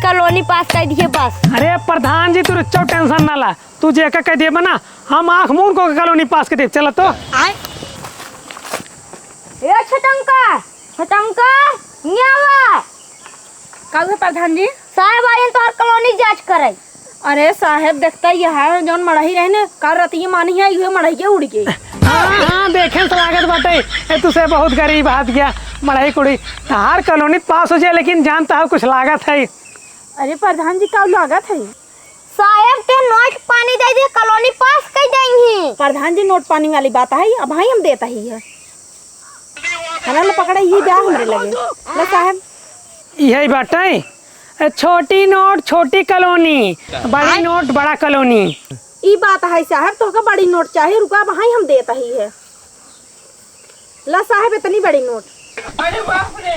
Colony पास कर दिए बस। अरे प्रधान जी तू टेंशन ना ला, तू जे कह दे बना हम आँख मून को कॉलोनी पास कर दे। चल तो ए छटंका न्यावा का प्रधान जी? साहब आयन तो हर कॉलोनी जांच करे। अरे साहब देखता ही है जौन मड़ही रहे ने कल रतिया मानी है ये मड़ही उड़ गई। हाँ देखे स्वागत बाटे तुसे बहुत गरीब हाथ गया मड़ाई कुड़ी तार कॉलोनी पास हो जाए, लेकिन जानता है कुछ लागत है। अरे प्रधान जी का लागत है? साहब के नोट पानी दे दिए कॉलोनी पास कर देंगे। प्रधान जी नोट पानी वाली बात है, अब भाई हम देता ही है हला पकड़ा ये ब्याह हमरे लगे ले साहब। यही बाटे छोटी नोट छोटी कॉलोनी, बड़ी नोट बड़ा कॉलोनी। ई बात है साहब, तो का बड़ी नोट चाहिए रुका भाई हम देता ही है। ला साहब इतनी बड़ी नोट। अरे बाप रे